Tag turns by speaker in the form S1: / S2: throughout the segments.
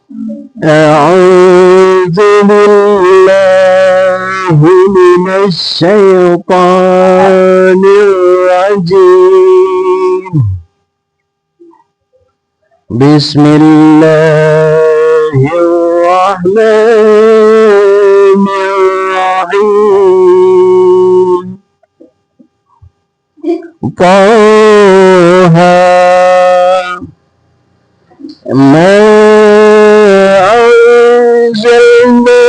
S1: أعوذ بالله من الشيطان الرجيم. بسم الله الرحمن الرحيم. طه ما أنزلنا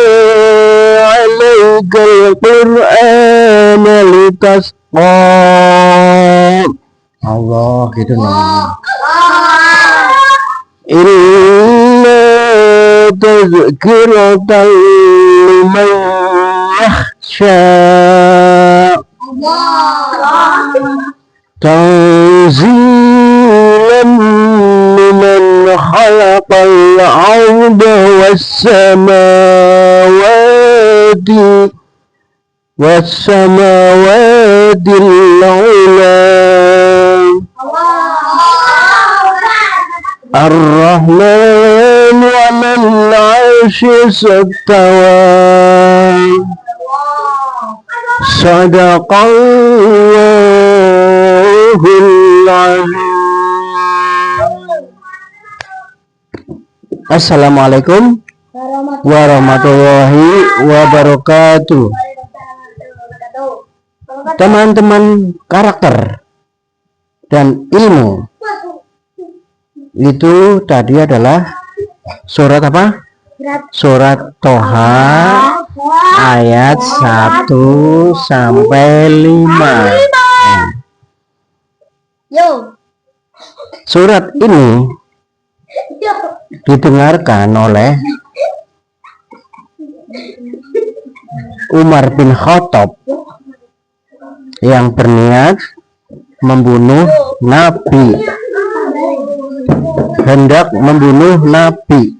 S1: عليك القرآن لتشقى. Allah gitu namanya. Inna tazkiratan liman yakhsha. Tanzilan mimman khalaqal arda والسماوات العلى. الرحمن على العرش استوى. صدق الله العظيم. Assalamualaikum warahmatullahi wabarakatuh. Teman-teman karakter dan ilmu, itu tadi adalah surat apa? Surat Toha ayat 1 sampai 5. Surat ini didengarkan oleh Umar bin Khattab yang berniat membunuh Nabi, hendak membunuh Nabi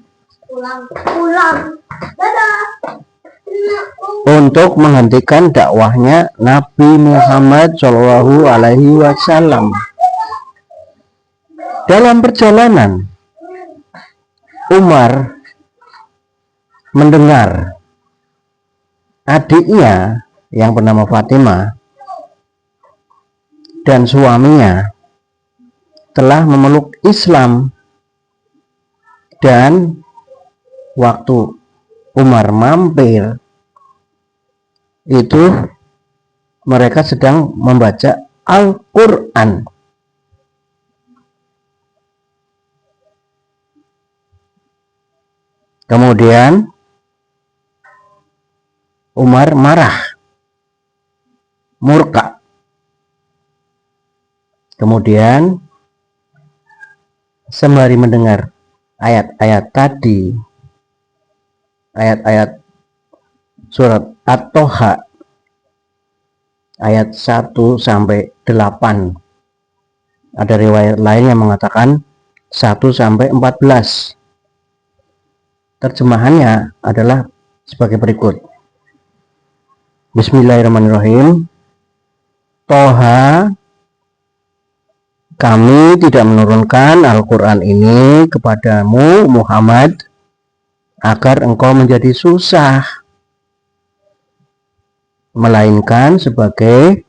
S1: untuk menghentikan dakwahnya Nabi Muhammad Shallallahu Alaihi Wasallam. Dalam perjalanan, Umar mendengar adiknya yang bernama Fatimah dan suaminya telah memeluk Islam, dan waktu Umar mampir itu mereka sedang membaca Al-Quran. Kemudian Umar marah, murka. Kemudian sembari mendengar ayat-ayat tadi, ayat-ayat surat At-Toha ayat 1 sampai 8. Ada riwayat lain yang mengatakan 1 sampai 14. Terjemahannya adalah sebagai berikut. Bismillahirrahmanirrahim. Toha, kami tidak menurunkan Al-Quran ini kepadamu Muhammad agar engkau menjadi susah, melainkan sebagai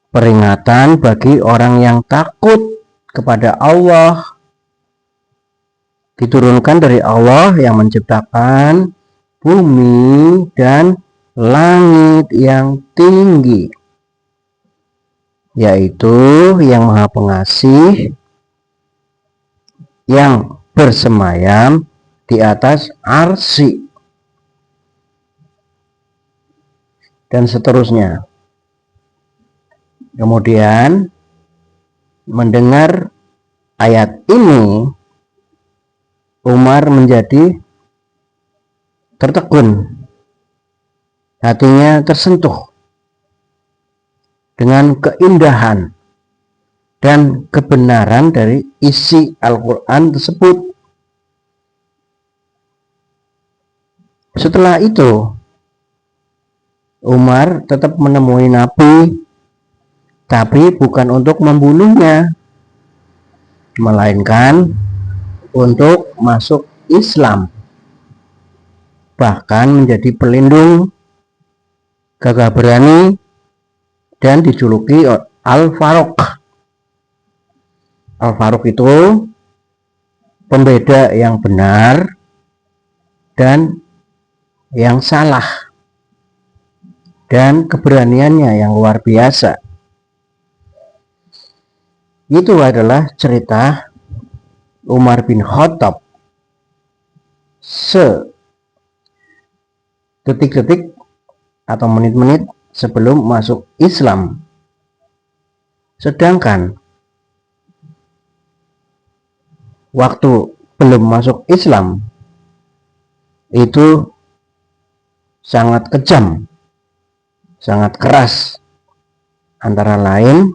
S1: peringatan bagi orang yang takut kepada Allah. Diturunkan dari Allah yang menciptakan bumi dan langit yang tinggi, yaitu yang Maha Pengasih, yang bersemayam di atas arsy, dan seterusnya. Kemudian mendengar ayat ini, Umar menjadi tertegun, hatinya tersentuh dengan keindahan dan kebenaran dari isi Al-Quran tersebut. Setelah itu, Umar tetap menemui Nabi, tapi bukan untuk membunuhnya, melainkan untuk masuk Islam. bahkan menjadi pelindung, gagah berani, dan dijuluki Al-Faruq. Al-Faruq itu pembeda yang benar dan yang salah, dan keberaniannya yang luar biasa. Itu adalah cerita Umar bin Khattab sedetik-detik atau menit-menit sebelum masuk Islam. Sedangkan waktu belum masuk Islam itu sangat kejam, sangat keras. Antara lain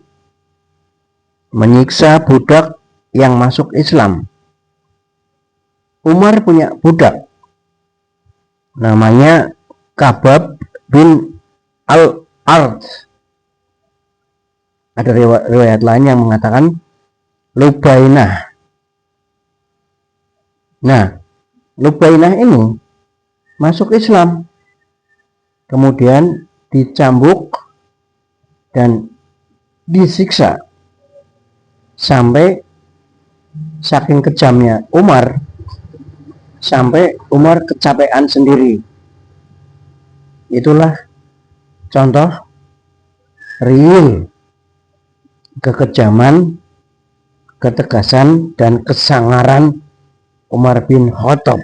S1: menyiksa budak yang masuk Islam. Umar punya budak namanya Khabbab bin Al-Ard. Ada riwayat lain yang mengatakan Lubainah. Nah, Lubainah ini masuk Islam, kemudian dicambuk dan disiksa sampai saking kejamnya Umar, sampai Umar kecapean sendiri. Itulah contoh real kekejaman, ketegasan, dan kesangaran Umar bin Khattab.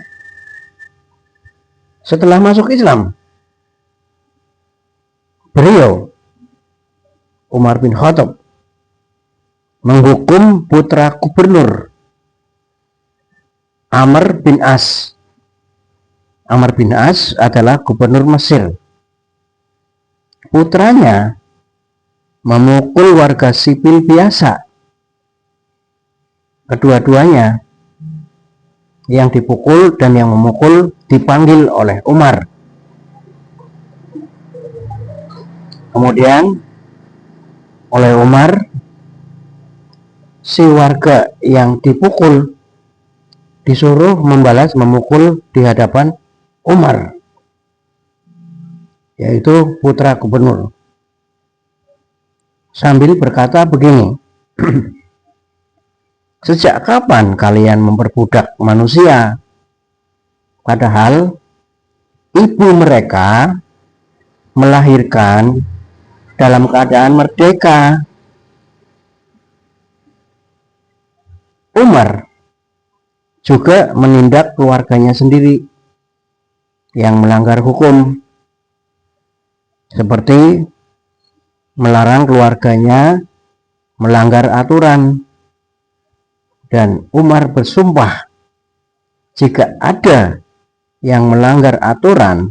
S1: Setelah masuk Islam, beliau Umar bin Khattab menghukum putra gubernur Amr bin As. Amr bin As adalah gubernur Mesir. Putranya memukul warga sipil biasa. Kedua-duanya, yang dipukul dan yang memukul, dipanggil oleh Umar. Kemudian oleh Umar, si warga yang dipukul disuruh membalas memukul di hadapan Umar, yaitu putra gubernur, sambil berkata begini, sejak kapan kalian memperbudak manusia, padahal ibu mereka melahirkan dalam keadaan merdeka. Umar juga menindak keluarganya sendiri yang melanggar hukum, seperti melarang keluarganya melanggar aturan. Dan Umar bersumpah, jika ada yang melanggar aturan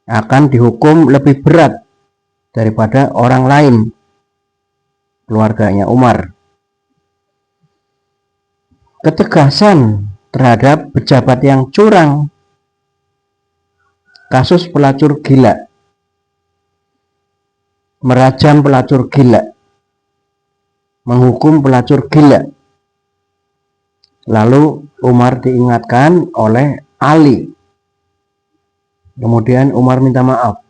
S1: akan dihukum lebih berat daripada orang lain, keluarganya Umar. Ketegasan terhadap pejabat yang curang. Kasus pelacur gila, merajam pelacur gila, menghukum pelacur gila. Lalu Umar diingatkan oleh Ali. Kemudian Umar minta maaf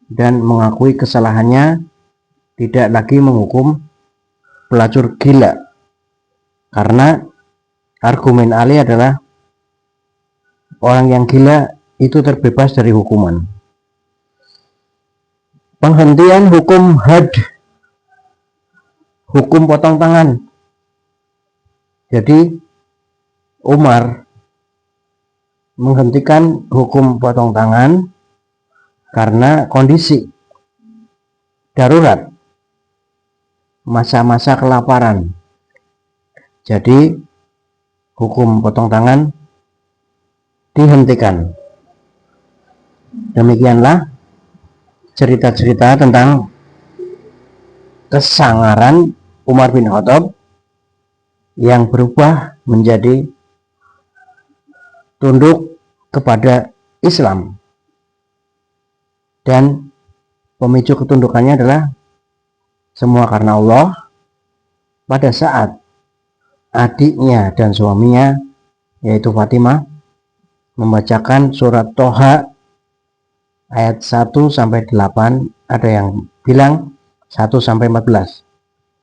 S1: dan mengakui kesalahannya, tidak lagi menghukum pelacur gila, karena argumen Ali adalah orang yang gila itu terbebas dari hukuman. Penghentian hukum had, hukum potong tangan. Jadi Umar menghentikan hukum potong tangan karena kondisi darurat, masa-masa kelaparan. Jadi hukum potong tangan dihentikan. Demikianlah cerita-cerita tentang kesangaran Umar bin Khattab yang berubah menjadi tunduk kepada Islam. Dan pemicu ketundukannya adalah semua karena Allah. Pada saat adiknya dan suaminya, yaitu Fatimah, membacakan surat Toha ayat 1 sampai 8, ada yang bilang 1 sampai 14.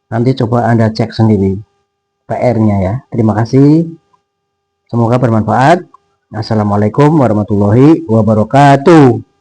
S1: Nanti coba Anda cek sendiri PR-nya ya. Terima kasih. Semoga bermanfaat. Assalamualaikum warahmatullahi wabarakatuh.